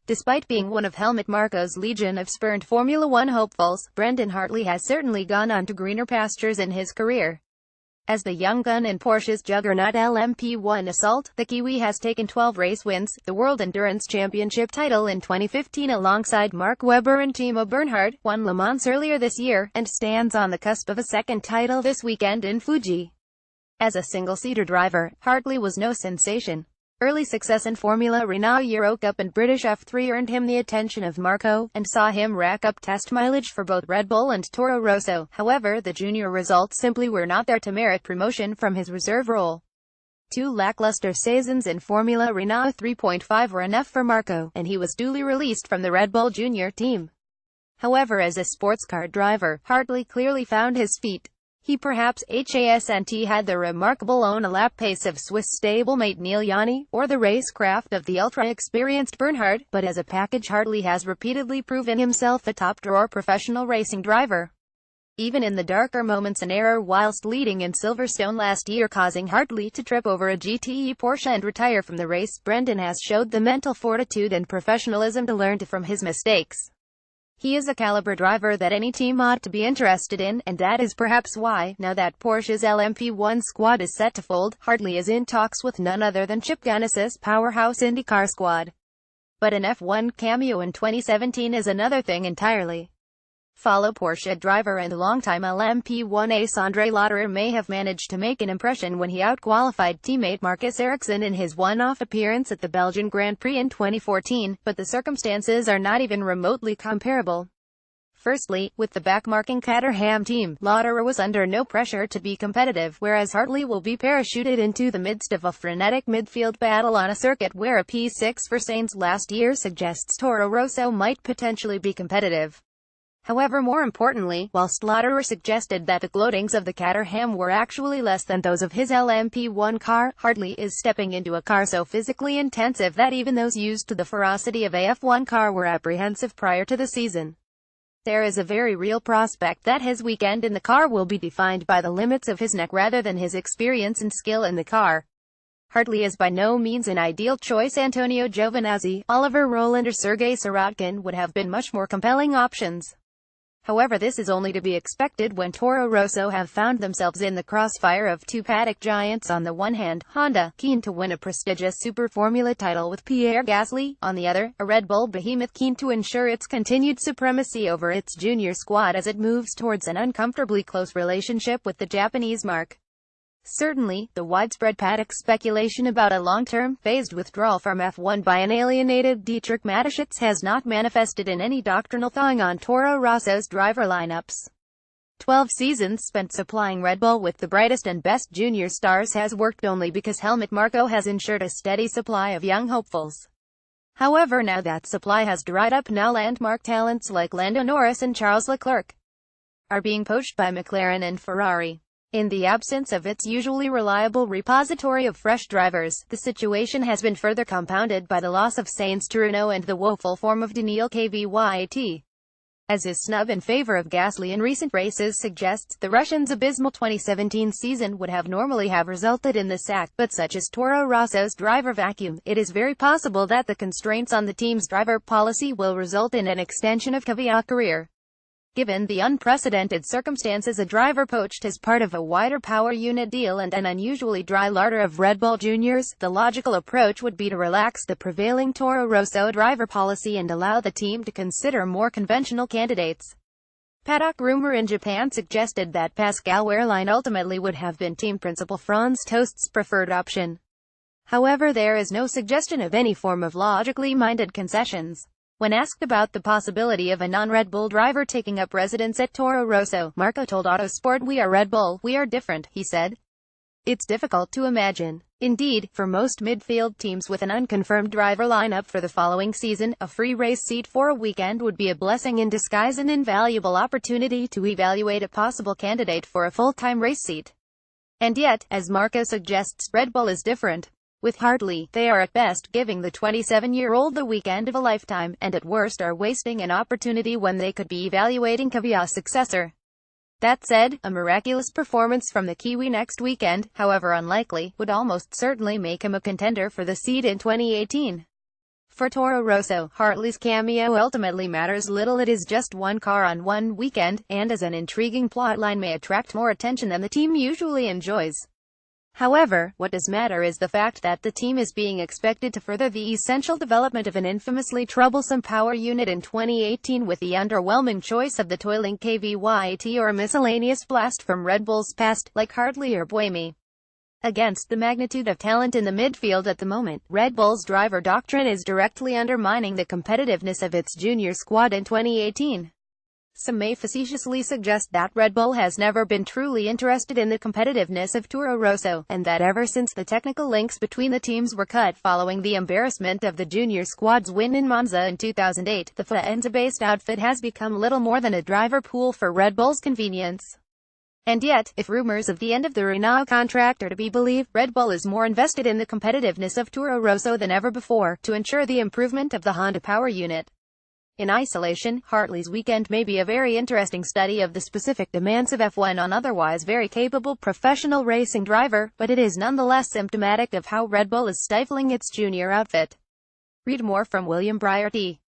Despite being one of Helmut Marko's legion of spurned Formula One hopefuls, Brendon Hartley has certainly gone on to greener pastures in his career. As the young gun in Porsche's juggernaut LMP1 assault, the Kiwi has taken 12 race wins, the World Endurance Championship title in 2015 alongside Mark Webber and Timo Bernhard, won Le Mans earlier this year, and stands on the cusp of a second title this weekend in Fuji. As a single-seater driver, Hartley was no sensation. Early success in Formula Renault Eurocup and British F3 earned him the attention of Marko, and saw him rack up test mileage for both Red Bull and Toro Rosso. However, the junior results simply were not there to merit promotion from his reserve role. 2 lackluster seasons in Formula Renault 3.5 were enough for Marko, and he was duly released from the Red Bull junior team. However, as a sports car driver, Hartley clearly found his feet. He perhaps hasn't had the remarkable on-a-lap pace of Swiss stablemate Neil Yanni, or the racecraft of the ultra-experienced Bernhard, but as a package Hartley has repeatedly proven himself a top-drawer professional racing driver. Even in the darker moments, an error whilst leading in Silverstone last year causing Hartley to trip over a GTE Porsche and retire from the race, Brendon has showed the mental fortitude and professionalism to learn from his mistakes. He is a caliber driver that any team ought to be interested in, and that is perhaps why, now that Porsche's LMP1 squad is set to fold, Hartley is in talks with none other than Chip Ganassis' powerhouse IndyCar squad. But an F1 cameo in 2017 is another thing entirely. Fellow Porsche driver and longtime LMP1 ace André Lotterer may have managed to make an impression when he outqualified teammate Marcus Ericsson in his one-off appearance at the Belgian Grand Prix in 2014, but the circumstances are not even remotely comparable. Firstly, with the backmarking Caterham team, Lotterer was under no pressure to be competitive, whereas Hartley will be parachuted into the midst of a frenetic midfield battle on a circuit where a P6 for Sainz last year suggests Toro Rosso might potentially be competitive. However, more importantly, whilst Lotterer suggested that the gloatings of the Caterham were actually less than those of his LMP1 car, Hartley is stepping into a car so physically intensive that even those used to the ferocity of a F1 car were apprehensive prior to the season. There is a very real prospect that his weekend in the car will be defined by the limits of his neck rather than his experience and skill in the car. Hartley is by no means an ideal choice. Antonio Giovinazzi, Oliver Rowland or Sergei Sirotkin would have been much more compelling options. However, this is only to be expected when Toro Rosso have found themselves in the crossfire of 2 paddock giants. On the one hand, Honda, keen to win a prestigious Super Formula title with Pierre Gasly; on the other, a Red Bull behemoth keen to ensure its continued supremacy over its junior squad as it moves towards an uncomfortably close relationship with the Japanese marque. Certainly, the widespread paddock speculation about a long-term, phased withdrawal from F1 by an alienated Dietrich Mateschitz has not manifested in any doctrinal thawing on Toro Rosso's driver lineups. 12 seasons spent supplying Red Bull with the brightest and best junior stars has worked only because Helmut Marko has ensured a steady supply of young hopefuls. However, now that supply has dried up, now landmark talents like Lando Norris and Charles Leclerc are being poached by McLaren and Ferrari. In the absence of its usually reliable repository of fresh drivers, the situation has been further compounded by the loss of Sainz to Renault and the woeful form of Daniil Kvyat. As his snub in favor of Gasly in recent races suggests, the Russian's abysmal 2017 season would have normally resulted in the sack, but such is Toro Rosso's driver vacuum, it is very possible that the constraints on the team's driver policy will result in an extension of Kvyat's career. Given the unprecedented circumstances, a driver poached as part of a wider power unit deal and an unusually dry larder of Red Bull juniors, the logical approach would be to relax the prevailing Toro Rosso driver policy and allow the team to consider more conventional candidates. Paddock rumor in Japan suggested that Pascal Wehrlein ultimately would have been team principal Franz Tost's preferred option. However, there is no suggestion of any form of logically minded concessions. When asked about the possibility of a non-Red Bull driver taking up residence at Toro Rosso, Marko told Autosport, "We are Red Bull, we are different," he said. It's difficult to imagine. Indeed, for most midfield teams with an unconfirmed driver lineup for the following season, a free race seat for a weekend would be a blessing in disguise, an invaluable opportunity to evaluate a possible candidate for a full-time race seat. And yet, as Marko suggests, Red Bull is different. With Hartley, they are at best giving the 27-year-old the weekend of a lifetime, and at worst are wasting an opportunity when they could be evaluating Kvyat's successor. That said, a miraculous performance from the Kiwi next weekend, however unlikely, would almost certainly make him a contender for the seat in 2018. For Toro Rosso, Hartley's cameo ultimately matters little. It is just one car on one weekend, and as an intriguing plotline may attract more attention than the team usually enjoys. However, what does matter is the fact that the team is being expected to further the essential development of an infamously troublesome power unit in 2018 with the underwhelming choice of the toiling KVYT or a miscellaneous blast from Red Bull's past, like Hartley or Buemi. Against the magnitude of talent in the midfield at the moment, Red Bull's driver doctrine is directly undermining the competitiveness of its junior squad in 2018. Some may facetiously suggest that Red Bull has never been truly interested in the competitiveness of Toro Rosso, and that ever since the technical links between the teams were cut following the embarrassment of the junior squad's win in Monza in 2008, the Faenza-based outfit has become little more than a driver pool for Red Bull's convenience. And yet, if rumors of the end of the Renault contract are to be believed, Red Bull is more invested in the competitiveness of Toro Rosso than ever before, to ensure the improvement of the Honda power unit. In isolation, Hartley's weekend may be a very interesting study of the specific demands of F1 on otherwise very capable professional racing driver, but it is nonetheless symptomatic of how Red Bull is stifling its junior outfit. Read more from William Briarty.